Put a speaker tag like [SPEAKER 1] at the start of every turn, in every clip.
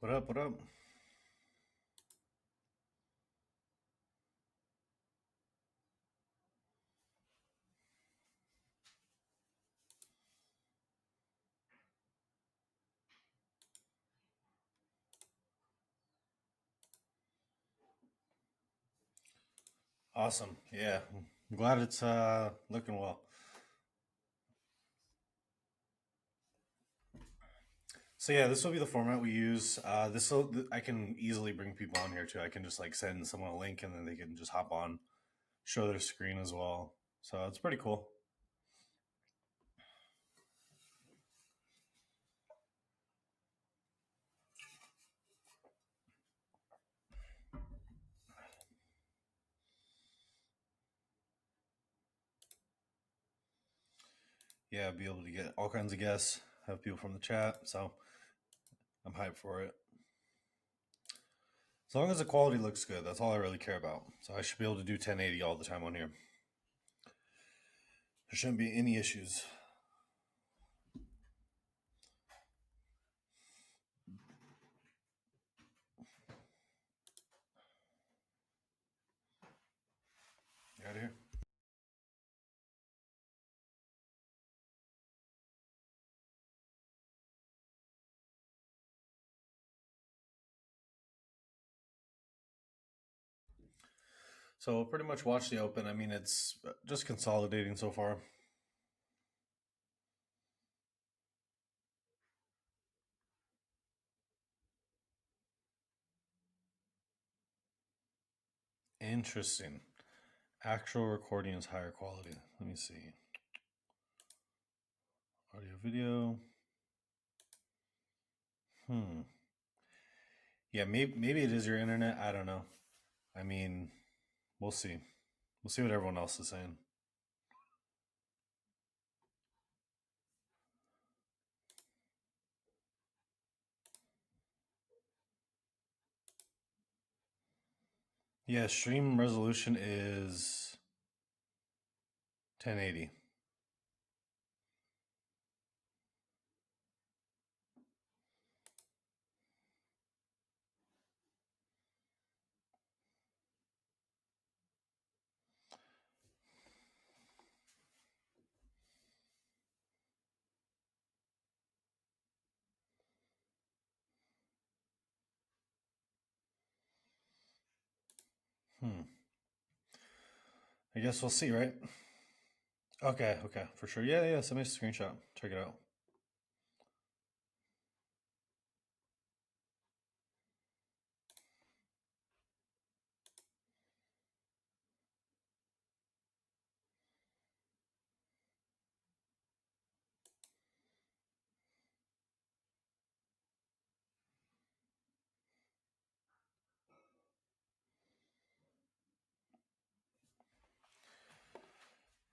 [SPEAKER 1] What up? What up? Awesome. Yeah. I'm glad it's looking well. So yeah, this will be the format we use. This will I can easily bring people on here too. I can just like send someone a link and then they can just hop on, show their screen as well. So it's pretty cool. Yeah, be able to get all kinds of guests, have people from the chat. So I'm hyped for it. As long as the quality looks good, that's all I really care about. So I should be able to do 1080 all the time on here. There shouldn't be any issues. You out of here? So pretty much watch the open. I mean, it's just consolidating so far. Interesting. Actual recording is higher quality. Let me see. Audio, video. Yeah, maybe it is your internet. I don't know. I mean, we'll see. We'll see what everyone else is saying. Yeah, stream resolution is 1080. I guess we'll see, right? Okay, for sure. Yeah, send me a screenshot. Check it out.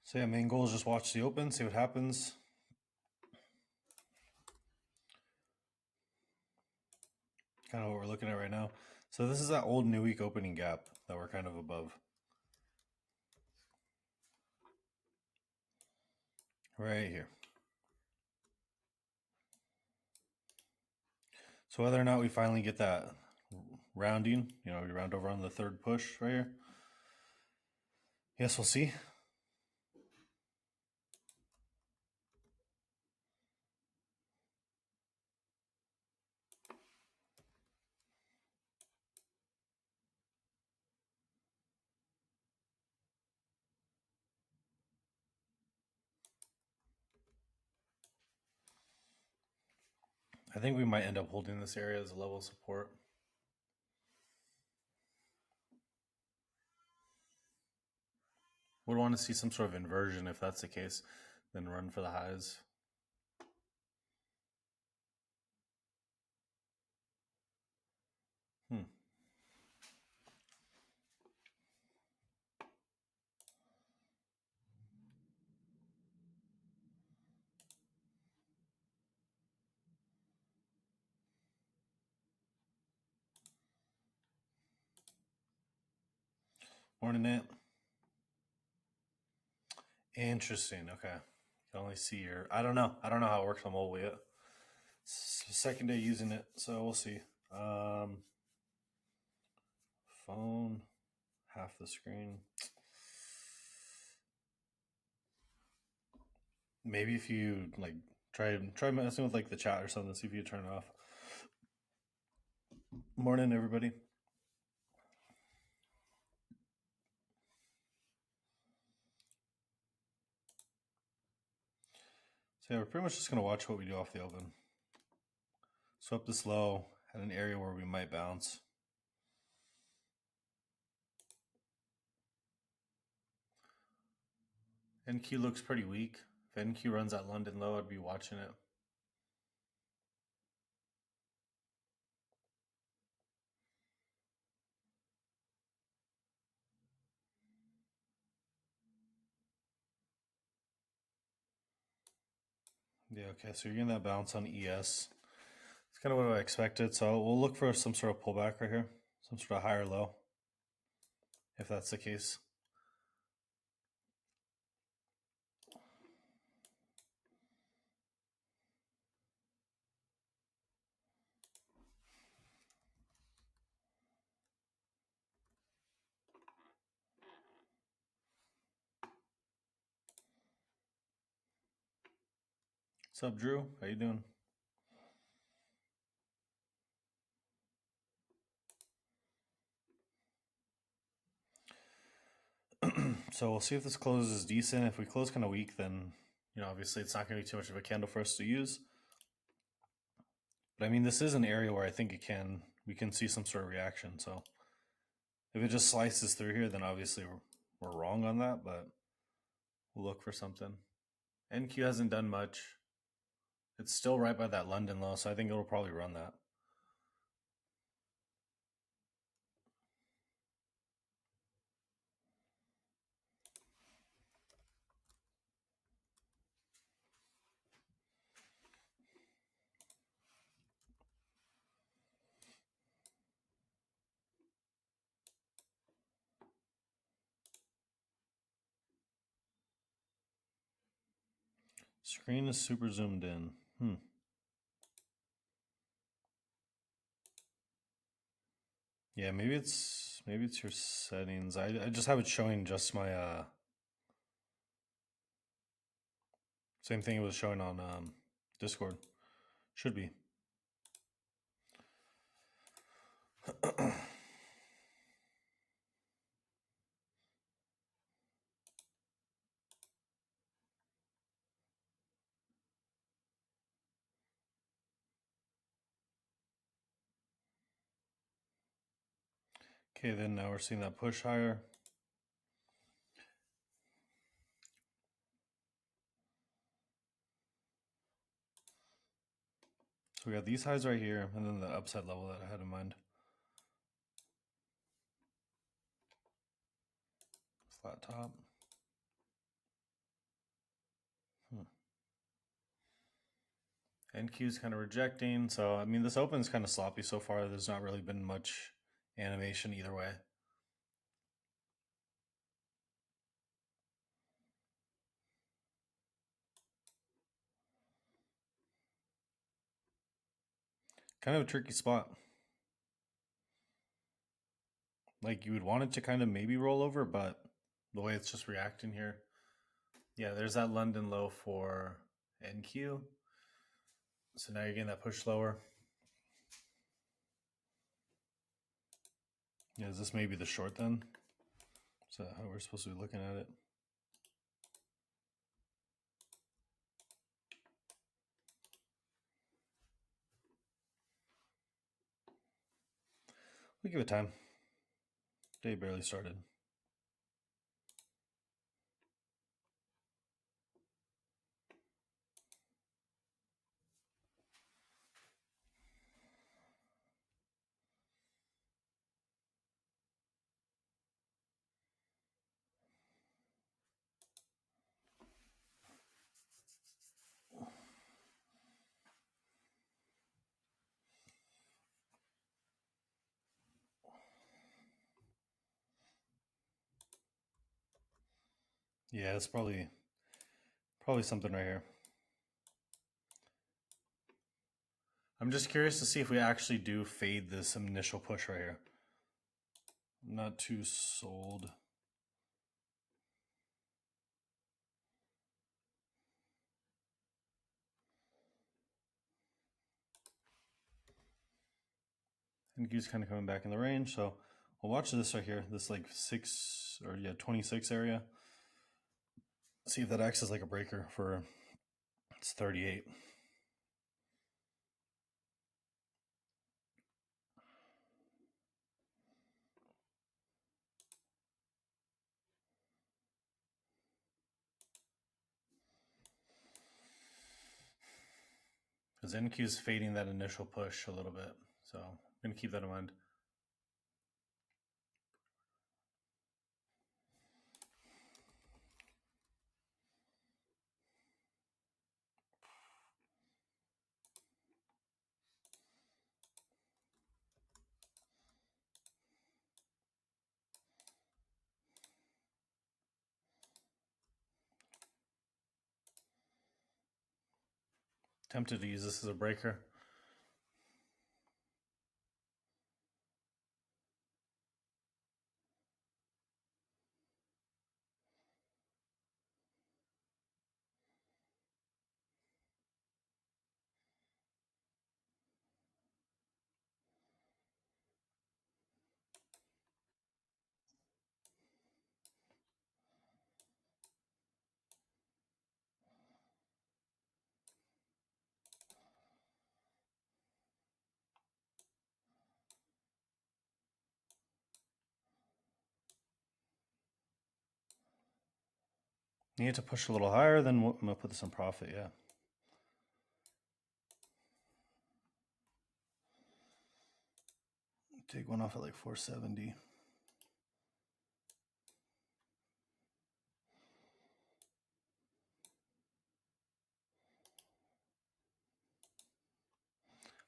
[SPEAKER 1] So yeah, main goal is just watch the open, see what happens. Kind of what we're looking at right now. So this is that old new week opening gap that we're kind of above. Right here. So whether or not we finally get that rounding, we round over on the third push right here. Yes, we'll see. I think we might end up holding this area as a level of support. Would want to see some sort of inversion if that's the case, then run for the highs. Morning, Nat. Interesting. Okay. You can only see your. I don't know how it works on mobile yet. It's the second day using it, so we'll see. Phone, half the screen. Maybe if you like try messing with like the chat or something, see if you turn it off. Morning, everybody. So yeah, we're pretty much just gonna watch what we do off the open. So up this low at an area where we might bounce. NQ looks pretty weak. If NQ runs at London low, I'd be watching it. Yeah, okay, so you're getting that bounce on ES. It's kind of what I expected. So we'll look for some sort of pullback right here, some sort of higher low, if that's the case. What's up, Drew? How you doing? So we'll see if this closes decent. If we close kind of weak, then obviously it's not going to be too much of a candle for us to use. But I mean, this is an area where I think we can see some sort of reaction. So if it just slices through here, then obviously we're wrong on that. But we'll look for something. NQ hasn't done much. It's still right by that London low, so I think it'll probably run that. Screen is super zoomed in. Yeah, maybe it's your settings. I just have it showing just my same thing it was showing on Discord. Should be. Okay, then now we're seeing that push higher. So we got these highs right here, and then the upside level that I had in mind. Flat top. NQ is kind of rejecting. So, I mean, this open is kind of sloppy so far. There's not really been much animation either way. Kind of a tricky spot. Like, you would want it to kind of maybe roll over, but the way it's just reacting here. Yeah, there's that London low for NQ. So now you're getting that push lower. Yeah, is this maybe the short then? Is that how we're supposed to be looking at it? We give it time. Day barely started. Yeah, it's probably something right here. I'm just curious to see if we actually do fade this initial push right here. I'm not too sold. NQ's kind of coming back in the range, so we'll watch this right here. This like 26 area. See if that acts as like a breaker for it's 38. Because NQ is fading that initial push a little bit. So I'm going to keep that in mind. Tempted to use this as a breaker. Need to push a little higher, then I'm going to put this in profit, yeah. Take one off at like 470.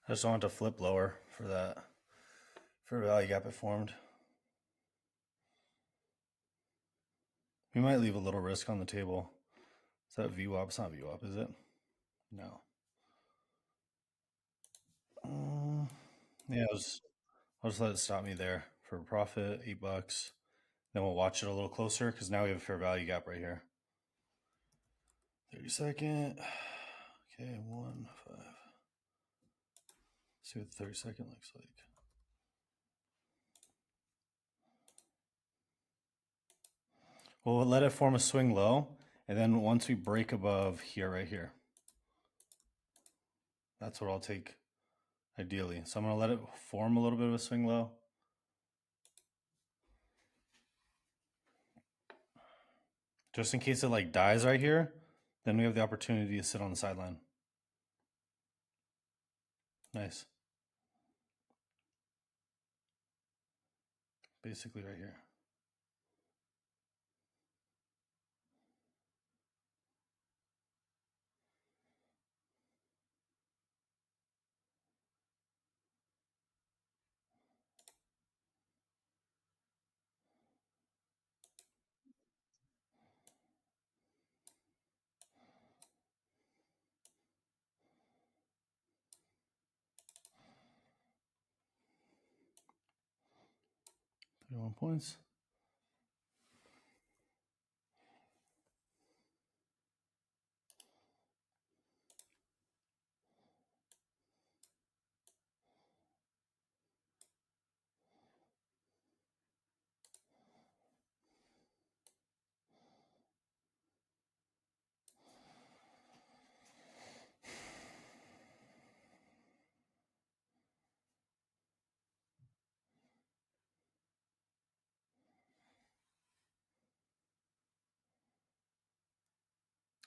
[SPEAKER 1] I just want to flip lower for that, for value gap it formed. We might leave a little risk on the table. Is that VWAP? It's not VWAP, is it? No. Yeah, I'll just let it stop me there for a profit, $8. Then we'll watch it a little closer because now we have a fair value gap right here. 30-second. Okay, 1, 5. See what the 30-second looks like. We'll let it form a swing low, and then once we break above here, right here, that's what I'll take ideally. So I'm going to let it form a little bit of a swing low. Just in case it like dies right here, then we have the opportunity to sit on the sideline. Nice. Basically right here. £31.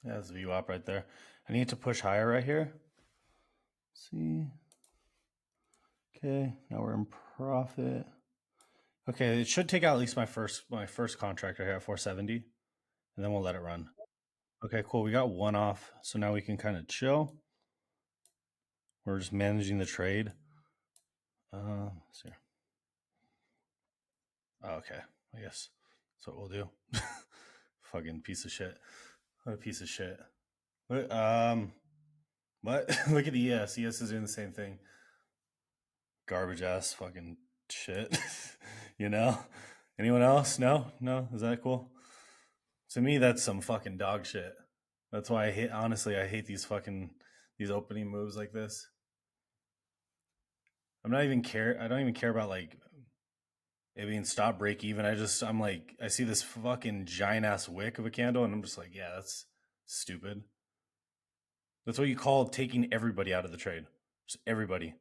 [SPEAKER 1] Yeah, that's VWAP right there. I need to push higher right here. See. Okay, now we're in profit. Okay, it should take out at least my first contract right here at 470, and then we'll let it run. Okay, cool. We got one off, so now we can kind of chill. We're just managing the trade. See. Okay, I guess that's what we'll do. Fucking piece of shit. What a piece of shit. But, What? Look at ES. ES is doing the same thing. Garbage ass fucking shit. You know? Anyone else? No? No? Is that cool? To me, that's some fucking dog shit. That's why I hate, honestly, I hate these opening moves like this. I don't even care about like it being stop break even. I'm like, I see this fucking giant ass wick of a candle and I'm just like, yeah, that's stupid. That's what you call taking everybody out of the trade. Just everybody.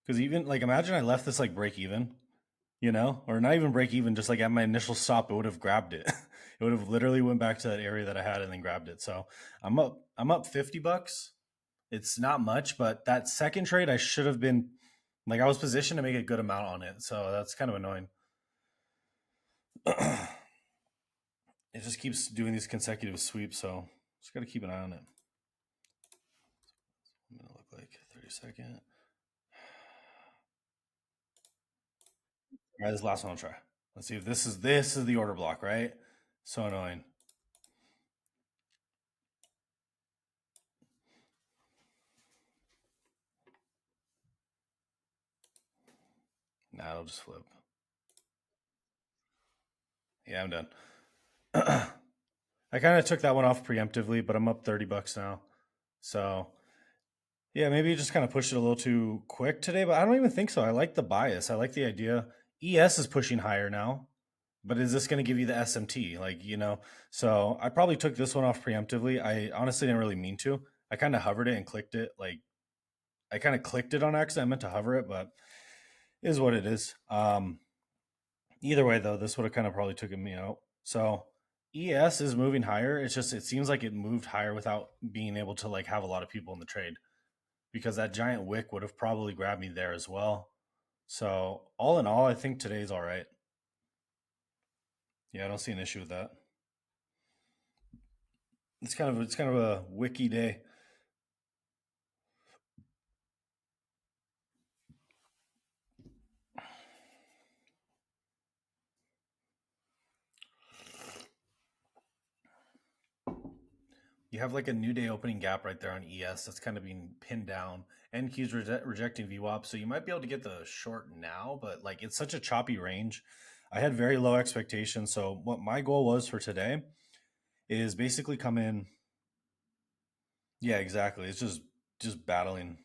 [SPEAKER 1] Because even like, imagine I left this like break even, or not even break even, just like at my initial stop, it would have grabbed it. It would have literally went back to that area that I had and then grabbed it. So I'm up $50. It's not much, but that second trade I should have been like I was positioned to make a good amount on it. So that's kind of annoying. It just keeps doing these consecutive sweeps, so just gotta keep an eye on it. I'm gonna look like 30-second. All right, this last one I'll try. Let's see if this is the order block, right? So annoying. Nah, it'll just flip. Yeah, I'm done. I kind of took that one off preemptively, but I'm up $30 now. So yeah, maybe you just kind of pushed it a little too quick today, but I don't even think so. I like the bias. I like the idea. ES is pushing higher now, but is this going to give you the SMT? So I probably took this one off preemptively. I honestly didn't really mean to. I kind of hovered it and clicked it. Like I kind of clicked it on accident. I meant to hover it, but it is what it is. Either way, though, this would have kind of probably taken me out. So ES is moving higher. It's just it seems like it moved higher without being able to like have a lot of people in the trade because that giant wick would have probably grabbed me there as well. So all in all, I think today's all right. Yeah, I don't see an issue with that. It's kind of a wiki day. You have like a new day opening gap right there on ES that's kind of being pinned down. NQ's rejecting VWAP, so you might be able to get the short now, but like it's such a choppy range. I had very low expectations, so what my goal was for today is basically come in. Yeah, exactly. It's just battling.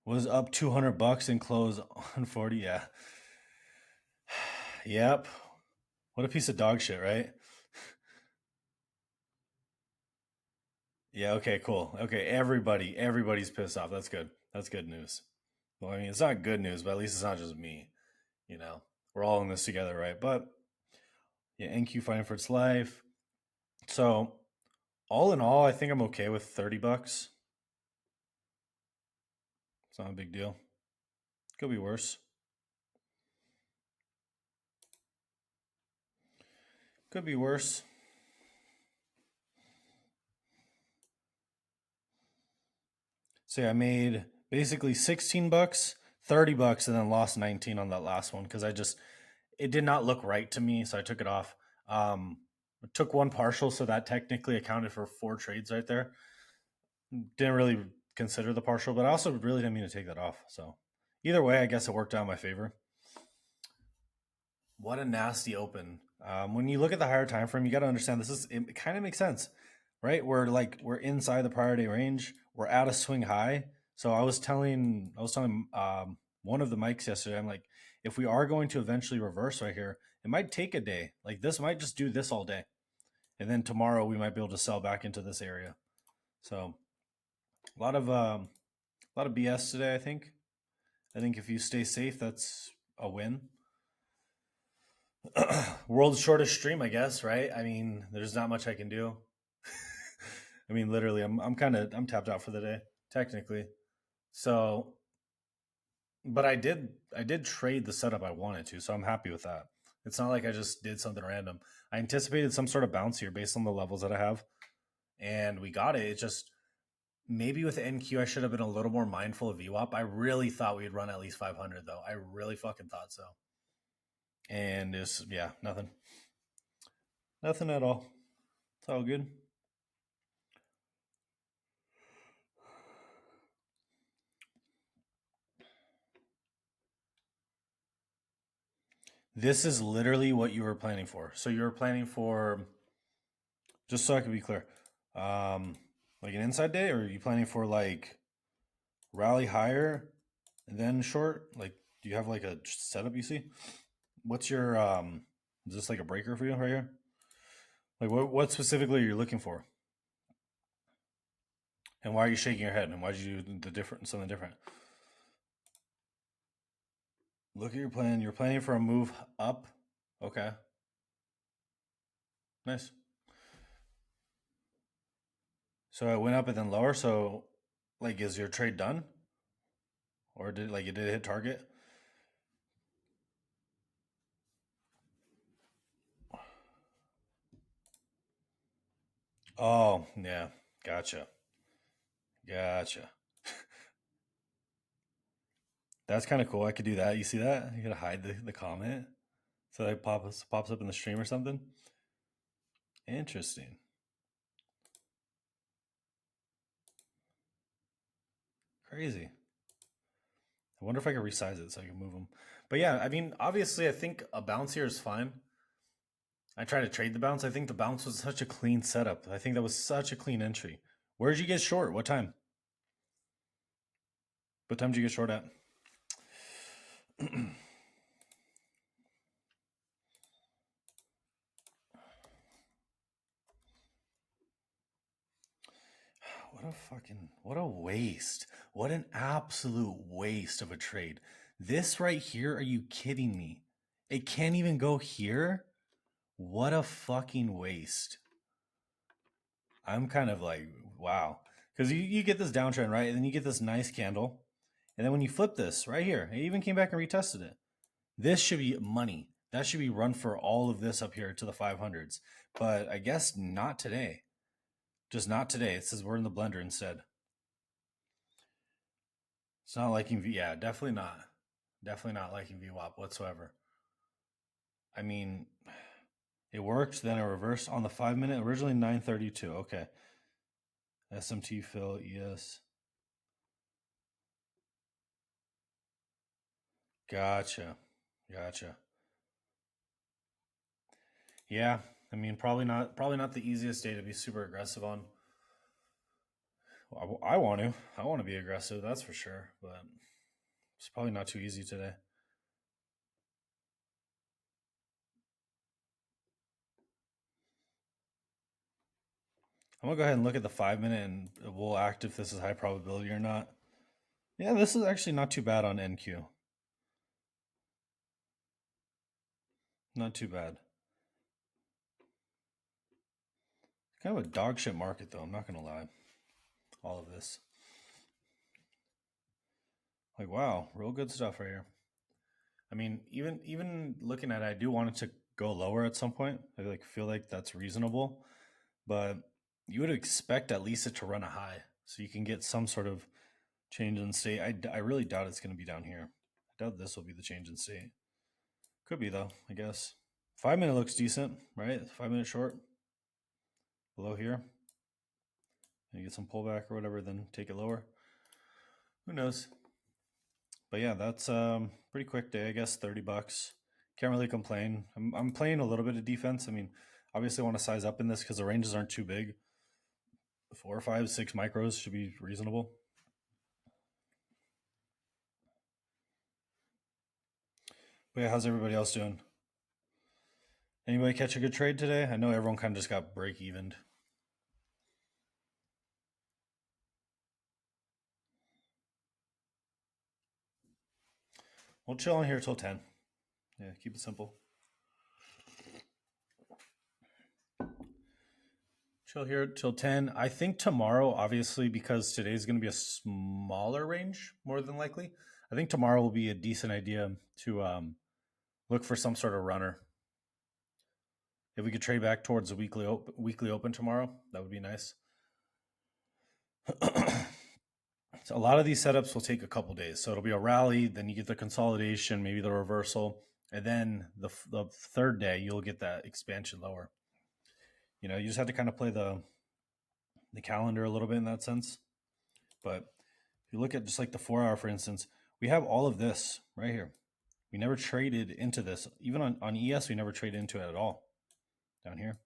[SPEAKER 1] Was up $200 and close on 40. Yeah. Yep. What a piece of dog shit, right? Yeah, okay, cool. Okay, everybody's pissed off. That's good. That's good news. Well, I mean, it's not good news, but at least it's not just me. You know, we're all in this together, right? But yeah, NQ fighting for its life. So, all in all, I think I'm okay with $30. It's not a big deal. Could be worse. Could be worse. So yeah, I made basically $16, $30, and then lost 19 on that last one because it did not look right to me, so I took it off. I took one partial, so that technically accounted for 4 trades right there. Didn't really consider the partial, but I also really didn't mean to take that off. So either way, I guess it worked out in my favor. What a nasty open. When you look at the higher time frame, you got to understand it kind of makes sense, right? We're inside the prior day range. We're at a swing high. So I was telling one of the mics yesterday. I'm like, if we are going to eventually reverse right here, it might take a day. Like this might just do this all day, and then tomorrow we might be able to sell back into this area. So a lot of BS today. I think if you stay safe, that's a win. World's shortest stream, I guess, right? I mean, there's not much I can do. I mean, literally, I'm tapped out for the day, technically. So, but I did trade the setup I wanted to, so I'm happy with that. It's not like I just did something random. I anticipated some sort of bounce here based on the levels that I have, and we got it. It's just maybe with NQ, I should have been a little more mindful of VWAP. I really thought we'd run at least 500, though. I really fucking thought so. And it's yeah, nothing at all. It's all good. This is literally what you were planning for. So you were planning for, just so I can be clear, like an inside day, or are you planning for like rally higher and then short? Like, do you have like a setup you see? What's your is this like a breaker for you right here? Like what specifically are you looking for? And why are you shaking your head? And why did you do the different something different? Look at your plan. You're planning for a move up. Okay. Nice. So it went up and then lower. So like is your trade done? Or did like it did hit target? Oh, yeah. Gotcha. Gotcha. That's kind of cool. I could do that. You see that? You gotta hide the comment. So it pops up in the stream or something. Interesting. Crazy. I wonder if I could resize it so I can move them. But yeah, I mean, obviously, I think a bounce here is fine. I try to trade the bounce. I think the bounce was such a clean setup. I think that was such a clean entry. Where did you get short? What time? What time did you get short at? what a waste. What an absolute waste of a trade. This right here, are you kidding me? It can't even go here? What a fucking waste. I'm kind of like, wow. Because you get this downtrend, right? And then you get this nice candle. And then when you flip this right here, it even came back and retested it. This should be money. That should be run for all of this up here to the 500s. But I guess not today. Just not today. It says we're in the blender instead. It's not liking V. Yeah, definitely not. Definitely not liking VWAP whatsoever. I mean, it worked. Then it reversed on the 5 minute. Originally 932. Okay. SMT fill. Yes. Gotcha. Gotcha. Yeah. I mean, probably not. Probably not the easiest day to be super aggressive on. I want to. I want to be aggressive. That's for sure. But it's probably not too easy today. I'm gonna go ahead and look at the 5 minute, and we'll act if this is high probability or not. Yeah, this is actually not too bad on NQ. Not too bad. Kind of a dog shit market though. I'm not gonna lie. All of this. Like wow, real good stuff right here. I mean, even looking at it, I do want it to go lower at some point. I feel like that's reasonable, but you would expect at least it to run a high so you can get some sort of change in state. I really doubt it's going to be down here. I doubt this will be the change in state. Could be though, I guess. 5 minute looks decent, right? 5 minute short below here. And you get some pullback or whatever, then take it lower. Who knows? But yeah, that's pretty quick day, I guess. $30. Can't really complain. I'm playing a little bit of defense. I mean, obviously I want to size up in this because the ranges aren't too big. 4, 5, 6 micros should be reasonable. But yeah, how's everybody else doing? Anybody catch a good trade today? I know everyone kind of just got break evened. We'll chill on here till 10. Yeah, keep it simple. Chill here till 10. I think tomorrow, obviously, because today's going to be a smaller range, more than likely, I think tomorrow will be a decent idea to look for some sort of runner. If we could trade back towards the weekly open tomorrow, that would be nice. So a lot of these setups will take a couple days. So it'll be a rally, then you get the consolidation, maybe the reversal, and then the third day you'll get that expansion lower. You just have to kind of play the calendar a little bit in that sense. But if you look at just like the 4 hour, for instance, we have all of this right here. We never traded into this. Even on ES, we never traded into it at all. Down here.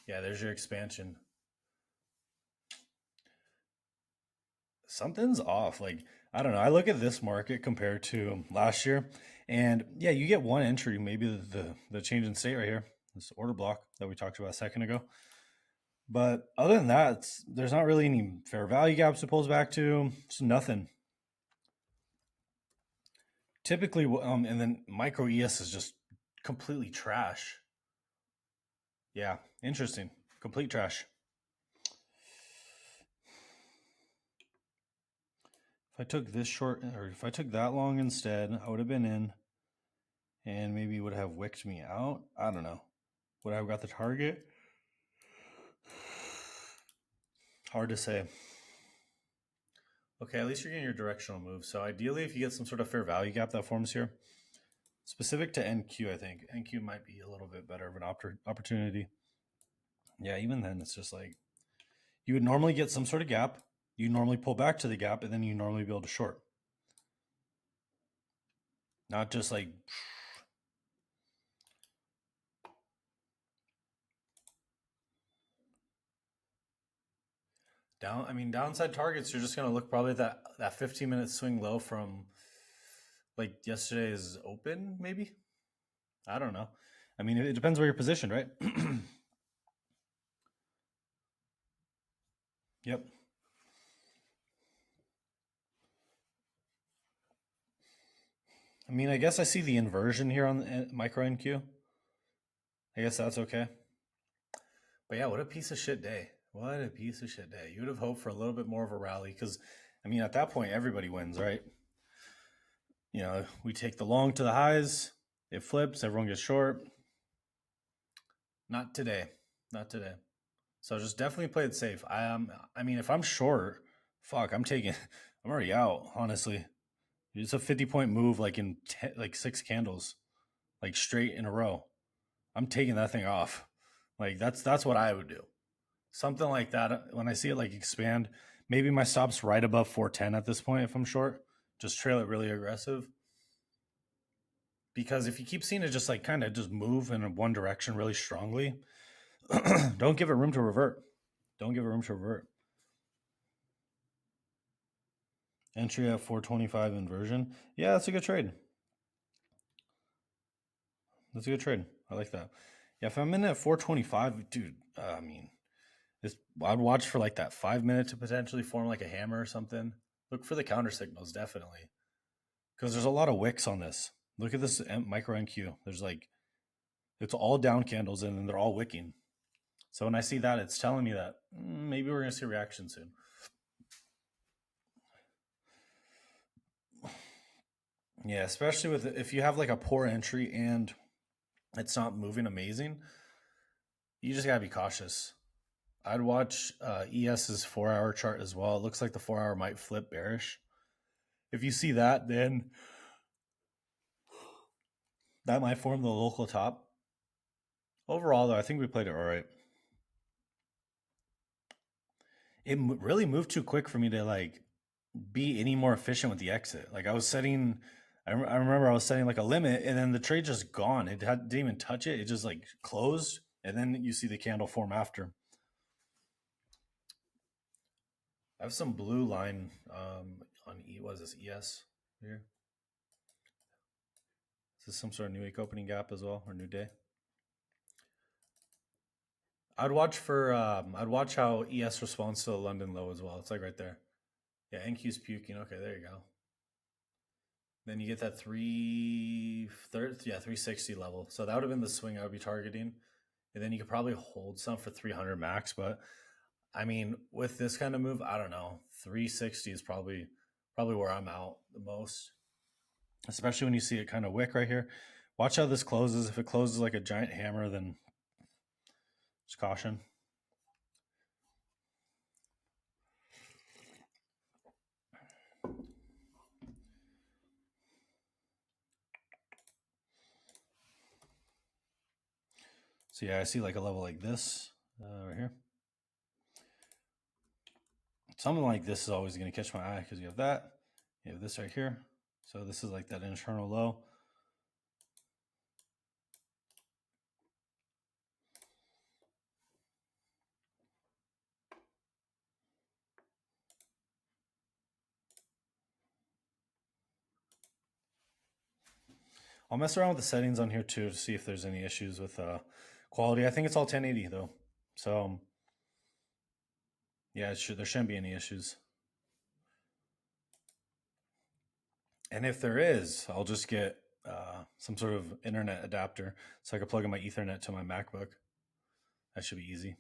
[SPEAKER 1] Yeah, there's your expansion. Something's off. Like, I don't know. I look at this market compared to last year, and yeah, you get one entry, maybe the change in state right here, this order block that we talked about a second ago. But other than that, there's not really any fair value gaps it pulls back to. It's nothing. Typically, and then micro ES is just completely trash. Yeah, interesting. Complete trash. If I took this short, or if I took that long instead, I would have been in, and maybe would have wicked me out. I don't know. Would I have got the target? Hard to say. Okay, at least you're getting your directional move. So ideally, if you get some sort of fair value gap that forms here, specific to NQ, I think NQ might be a little bit better of an opportunity. Yeah, even then, it's just like you would normally get some sort of gap. You normally pull back to the gap, and then you normally be able to short. Not just like down. I mean, downside targets. You're just gonna look probably at that 15-minute swing low from like yesterday's open, maybe. I don't know. I mean, it depends where you're positioned, right? Yep. I mean, I guess I see the inversion here on the micro NQ. I guess that's okay. But yeah, what a piece of shit day. What a piece of shit day. You would have hoped for a little bit more of a rally because, I mean, at that point, everybody wins, right? You know, we take the long to the highs, it flips, everyone gets short. Not today. Not today. So just definitely play it safe. I mean, if I'm short, fuck, I'm already out, honestly. It's a 50-point move like in like 6 candles, like straight in a row. I'm taking that thing off. Like that's what I would do. Something like that. When I see it like expand, maybe my stop's right above 410 at this point if I'm short. Just trail it really aggressive. Because if you keep seeing it just like kind of just move in one direction really strongly, don't give it room to revert. Don't give it room to revert. Entry at 425 inversion. Yeah, that's a good trade. That's a good trade. I like that. Yeah, if I'm in at 425, dude, I mean, I'd watch for like that 5 minute to potentially form like a hammer or something. Look for the counter signals, definitely. Because there's a lot of wicks on this. Look at this micro NQ. There's like, it's all down candles and they're all wicking. So when I see that, it's telling me that maybe we're going to see a reaction soon. Yeah, especially with if you have like a poor entry and it's not moving amazing, you just got to be cautious. I'd watch ES's 4-hour chart as well. It looks like the 4-hour might flip bearish. If you see that, then that might form the local top. Overall, though, I think we played it all right. It really moved too quick for me to like be any more efficient with the exit. Like I was setting, I remember I was setting like a limit, and then the trade just gone. It didn't even touch it. It just like closed, and then you see the candle form after. I have some blue line on what is this, ES here? Is this some sort of new week opening gap as well, or new day? I'd watch how ES responds to the London low as well. It's like right there. Yeah, NQ's puking. Okay, there you go. Then you get that 360 level. So that would have been the swing I would be targeting. And then you could probably hold some for 300 max. But I mean, with this kind of move, I don't know. 360 is probably where I'm out the most. Especially when you see it kind of wick right here. Watch how this closes. If it closes like a giant hammer, then just caution. So yeah, I see like a level like this right here. Something like this is always going to catch my eye because you have that. You have this right here. So this is like that internal low. I'll mess around with the settings on here too to see if there's any issues with quality. I think it's all 1080 though. So yeah, there shouldn't be any issues. And if there is, I'll just get some sort of internet adapter so I can plug in my Ethernet to my MacBook. That should be easy.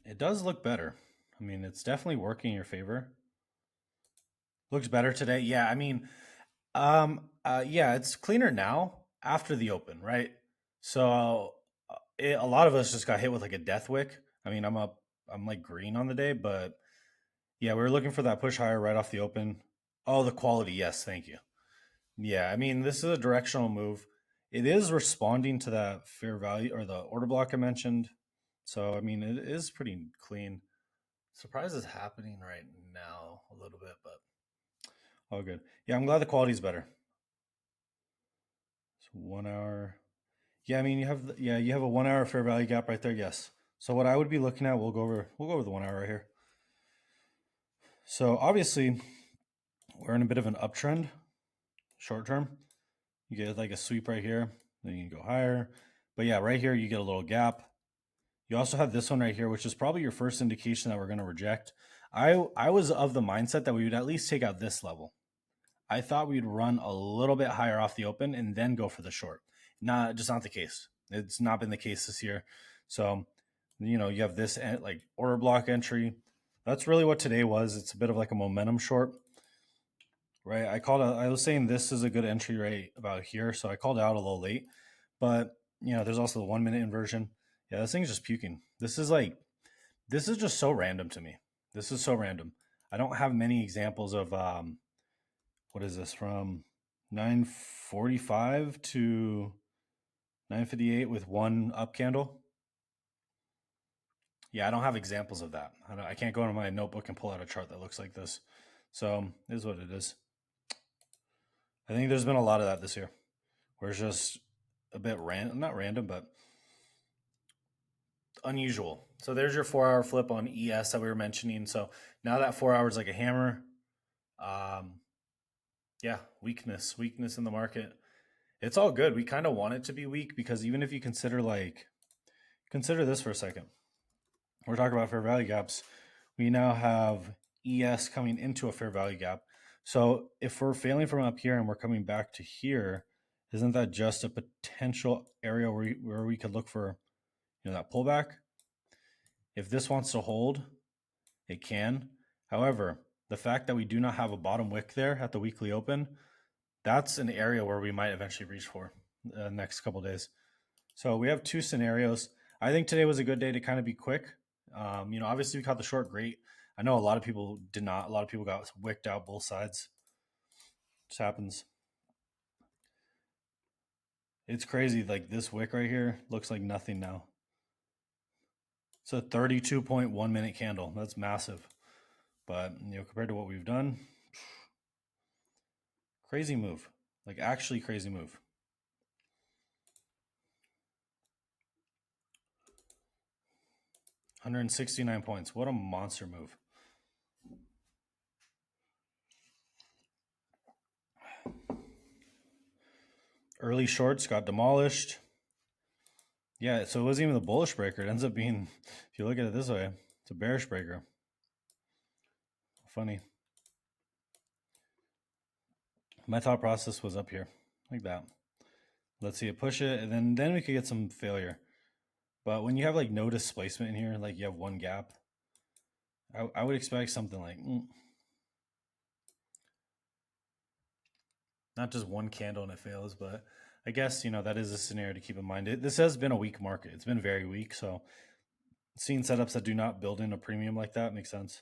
[SPEAKER 1] It does look better. I mean, it's definitely working in your favor. Looks better today. Yeah, I mean, yeah, it's cleaner now after the open, right? So a lot of us just got hit with like a death wick. I mean, I'm like green on the day, but yeah, we were looking for that push higher right off the open. Oh, the quality, yes, thank you. Yeah, I mean, this is a directional move. It is responding to that fair value or the order block I mentioned. So, I mean, it is pretty clean. Surprise is happening right now a little bit, but all good. Yeah, I'm glad the quality's better. So 1 hour. Yeah, I mean, you have a 1 hour fair value gap right there. Yes. So what I would be looking at, we'll go over the 1 hour right here. So obviously, we're in a bit of an uptrend, short term. You get like a sweep right here, then you can go higher. But yeah, right here you get a little gap. You also have this one right here, which is probably your first indication that we're going to reject. I was of the mindset that we would at least take out this level. I thought we'd run a little bit higher off the open and then go for the short. Just not the case. It's not been the case this year. So, you know, you have this like order block entry. That's really what today was. It's a bit of like a momentum short, right? I was saying this is a good entry rate about here. So I called it out a little late, but you know, there's also the 1 minute inversion. Yeah, this thing's just puking. This is just so random to me. This is so random. I don't have many examples of what is this from 9:45 to 9:58 with one up candle. Yeah, I don't have examples of that. I can't go into my notebook and pull out a chart that looks like this. So it is what it is. I think there's been a lot of that this year, where it's just a bit not random, but unusual. So there's your 4 hour flip on ES that we were mentioning. So now that 4 hours like a hammer. Yeah, weakness in the market. It's all good. We kind of want it to be weak because even if you consider this for a second. We're talking about fair value gaps. We now have ES coming into a fair value gap. So if we're failing from up here and we're coming back to here, isn't that just a potential area where we could look for, you know, that pullback? If this wants to hold, it can. However, the fact that we do not have a bottom wick there at the weekly open, that's an area where we might eventually reach for the next couple days. So we have two scenarios. I think today was a good day to kind of be quick. You know, obviously we caught the short great. I know a lot of people did not. A lot of people got wicked out both sides. Just happens. It's crazy. Like this wick right here looks like nothing now. It's a 32.1 minute candle. That's massive. But, you know, compared to what we've done, crazy move. Like actually crazy move. $169. What a monster move. Early shorts got demolished. Yeah, so it wasn't even the bullish breaker. It ends up being, if you look at it this way, it's a bearish breaker. Funny. My thought process was up here, like that. Let's see it push it, and then we could get some failure. But when you have like no displacement in here, like you have one gap, I would expect something like not just one candle and it fails, but I guess that is a scenario to keep in mind. This has been a weak market; it's been very weak. So seeing setups that do not build in a premium like that makes sense.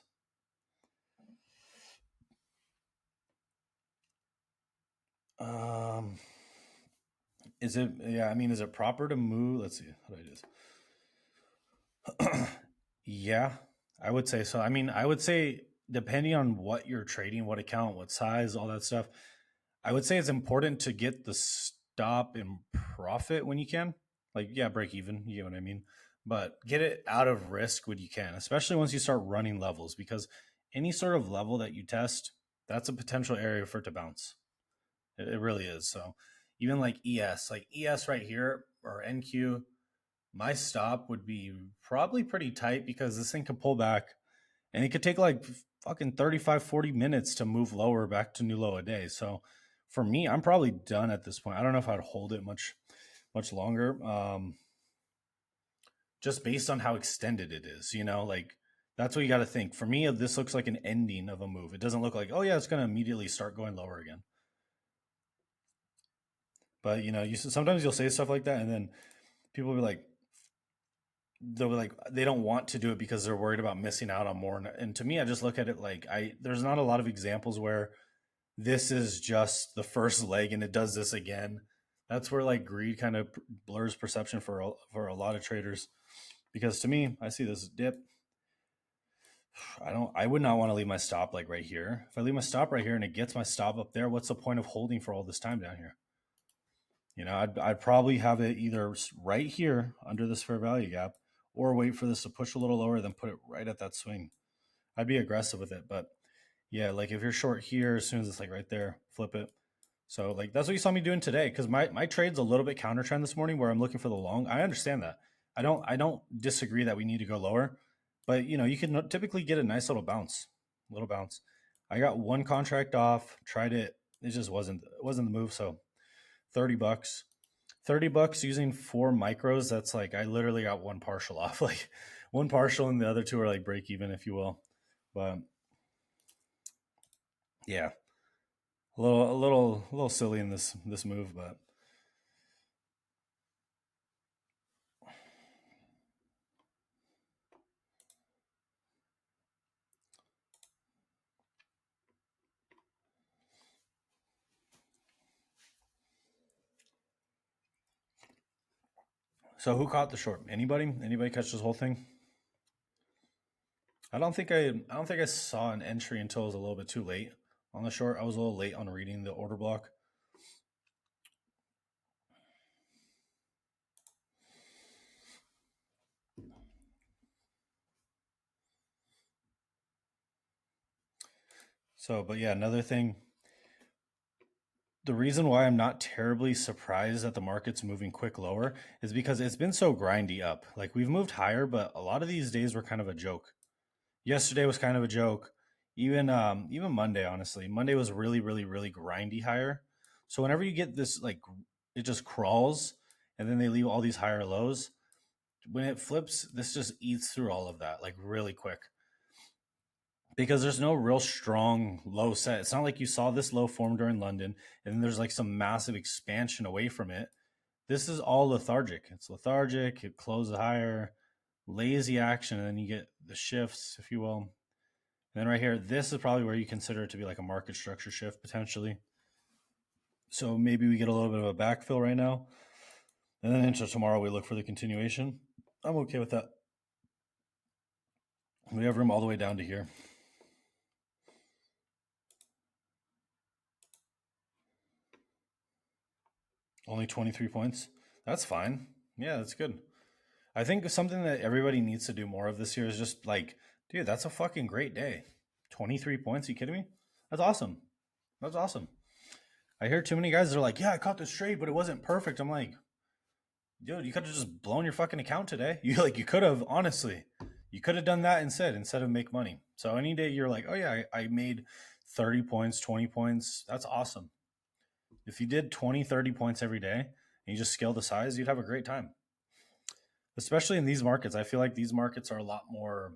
[SPEAKER 1] Is it? Yeah, I mean, is it proper to move? Let's see. How do I do this? Yeah, I would say so. I mean, I would say depending on what you're trading, what account, what size, all that stuff, I would say it's important to get the stop and profit when you can. Like, yeah, break even, you know what I mean? But get it out of risk when you can, especially once you start running levels, because any sort of level that you test, that's a potential area for it to bounce. It really is. So even like ES right here or NQ, my stop would be probably pretty tight because this thing could pull back and it could take like fucking 35, 40 minutes to move lower back to new low a day. So for me, I'm probably done at this point. I don't know if I'd hold it much longer. Just based on how extended it is, like that's what you got to think. For me, this looks like an ending of a move. It doesn't look like, oh yeah, it's going to immediately start going lower again. But sometimes you'll say stuff like that, and then people will be like, they don't want to do it because they're worried about missing out on more. And to me, I just look at it like there's not a lot of examples where this is just the first leg and it does this again. That's where like greed kind of blurs perception for a lot of traders. Because to me, I see this dip. I would not want to leave my stop like right here. If I leave my stop right here and it gets my stop up there, what's the point of holding for all this time down here? I'd probably have it either right here under this fair value gap or wait for this to push a little lower, then put it right at that swing. I'd be aggressive with it. But yeah, like if you're short here, as soon as it's like right there, flip it. So like that's what you saw me doing today, because my trade's a little bit counter trend this morning where I'm looking for the long. I understand that. I don't disagree that we need to go lower, but you can typically get a nice little bounce, little bounce. I got one contract off, tried it. It just wasn't the move. So $30. $30 using 4 micros. That's like I literally got one partial off, like one partial, and the other two are like break even, if you will. But yeah, a little silly in this move, but so who caught the short? Anybody? Anybody catch this whole thing? I don't think I saw an entry until it was a little bit too late on the short. I was a little late on reading the order block. So, but yeah, another thing. The reason why I'm not terribly surprised that the market's moving quick lower is because it's been so grindy up. Like we've moved higher, but a lot of these days were kind of a joke. Yesterday was kind of a joke. Even Monday, honestly, Monday was really really really grindy higher. So whenever you get this, like it just crawls, and then they leave all these higher lows. When it flips, this just eats through all of that like really quick, because there's no real strong low set. It's not like you saw this low form during London and then there's like some massive expansion away from it. This is all lethargic. It's lethargic. It closes higher, lazy action, and then you get the shifts, if you will. And then right here, this is probably where you consider it to be like a market structure shift potentially. So maybe we get a little bit of a backfill right now, and then into tomorrow we look for the continuation. I'm okay with that. We have room all the way down to here. Only 23 points. That's fine. Yeah, that's good. I think something that everybody needs to do more of this year is just like, dude, that's a fucking great day. 23 points? Are you kidding me? That's awesome. That's awesome. I hear too many guys that are like, yeah, I caught this trade, but it wasn't perfect. I'm like, dude, you could have just blown your fucking account today. You could have, honestly. You could have done that instead of make money. So any day you're like, oh yeah, I made 30 points, 20 points. That's awesome. If you did 20, 30 points every day and you just scale the size, you'd have a great time. Especially in these markets. I feel like these markets are a lot more,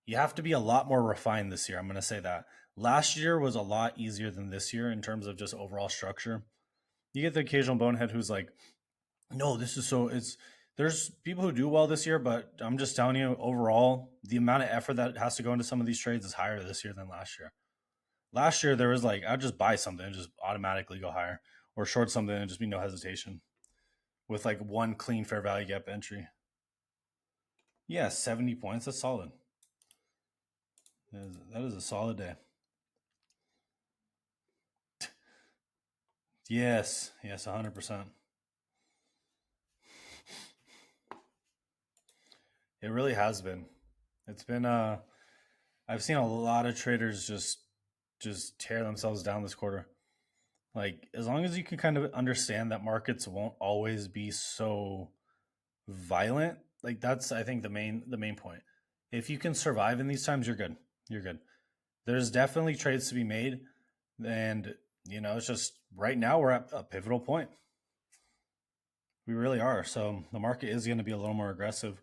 [SPEAKER 1] you have to be a lot more refined this year. I'm going to say that. Last year was a lot easier than this year in terms of just overall structure. You get the occasional bonehead who's like, no, this is so, there's people who do well this year, but I'm just telling you, overall, the amount of effort that has to go into some of these trades is higher this year than last year. Last year, there was like, I'd just buy something and just automatically go higher, or short something and just be no hesitation with like one clean fair value gap entry. Yeah, 70 points. That's solid. That is a solid day. Yes, 100%. It really has been. It's been I've seen a lot of traders just tear themselves down this quarter. Like as long as you can kind of understand that markets won't always be so violent, like that's I think the main point. If you can survive in these times, you're good. You're good. There's definitely trades to be made, and it's just right now we're at a pivotal point. We really are. So the market is going to be a little more aggressive.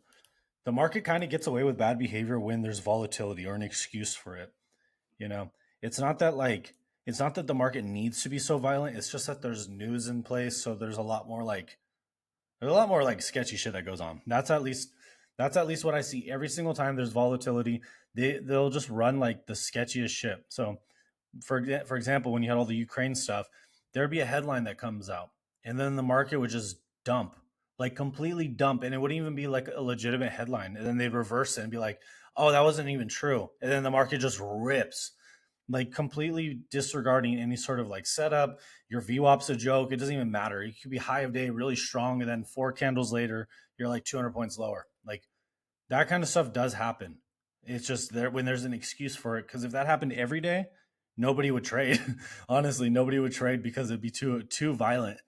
[SPEAKER 1] The market kind of gets away with bad behavior when there's volatility or an excuse for it. You know, it's not that like it's not that the market needs to be so violent. It's just that there's news in place, so there's a lot more like sketchy shit that goes on. That's at least what I see every single time there's volatility. They'll just run like the sketchiest shit. So for example, when you had all the Ukraine stuff, there'd be a headline that comes out, and then the market would just dump, like completely dump, and it wouldn't even be like a legitimate headline. And then they'd reverse it and be like, "Oh, that wasn't even true," and then the market just rips, like completely disregarding any sort of like setup. Your VWAP's a joke. It doesn't even matter. You could be high of day, really strong, and then four candles later, you're like 200 points lower. Like that kind of stuff does happen. It's just there when there's an excuse for it. Because if that happened every day, nobody would trade. Honestly, nobody would trade because it'd be too violent.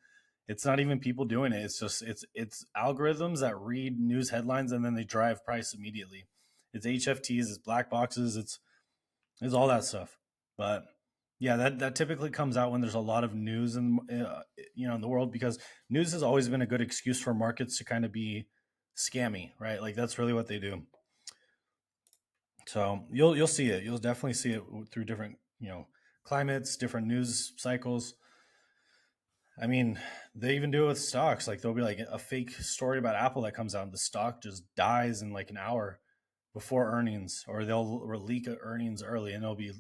[SPEAKER 1] It's not even people doing it. It's just it's algorithms that read news headlines and then they drive price immediately. It's HFTs, it's black boxes, it's all that stuff. But yeah, that typically comes out when there's a lot of news in the world, because news has always been a good excuse for markets to kind of be scammy, right? Like that's really what they do. So you'll see it. You'll definitely see it through different climates, different news cycles. I mean, they even do it with stocks. Like there'll be like a fake story about Apple that comes out, and the stock just dies in like an hour before earnings, or they'll leak earnings early, and it'll be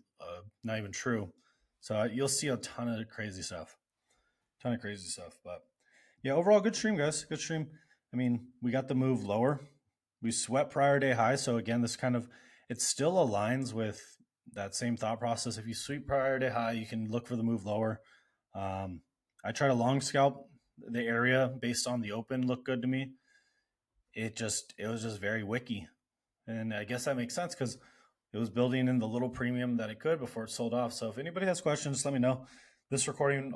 [SPEAKER 1] not even true. So you'll see a ton of crazy stuff. But yeah, overall, good stream, guys. Good stream. I mean, we got the move lower. We swept prior day high. So again, this kind of it still aligns with that same thought process. If you sweep prior day high, you can look for the move lower. I try to long scalp the area based on the open. Looked good to me. It was just very wicky, and I guess that makes sense because it was building in the little premium that it could before it sold off. So if anybody has questions, let me know. This recording,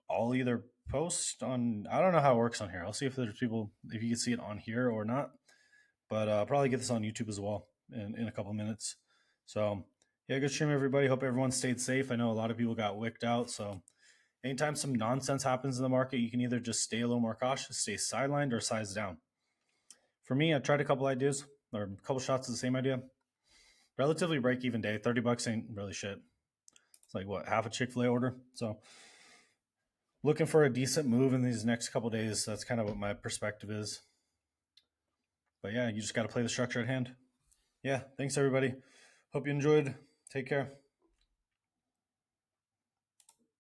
[SPEAKER 1] I'll either post on. I don't know how it works on here. I'll see if there's people if you can see it on here or not. But I'll probably get this on YouTube as well in a couple minutes. So yeah, good stream, everybody. Hope everyone stayed safe. I know a lot of people got wicked out. So anytime some nonsense happens in the market, you can either just stay a little more cautious, stay sidelined, or size down. For me, I tried a couple ideas or a couple shots of the same idea. Relatively break even day. $30 ain't really shit. It's like what, half a Chick-fil-A order. So looking for a decent move in these next couple days. That's kind of what my perspective is. But yeah, you just got to play the structure at hand. Yeah, thanks everybody. Hope you enjoyed. Take care.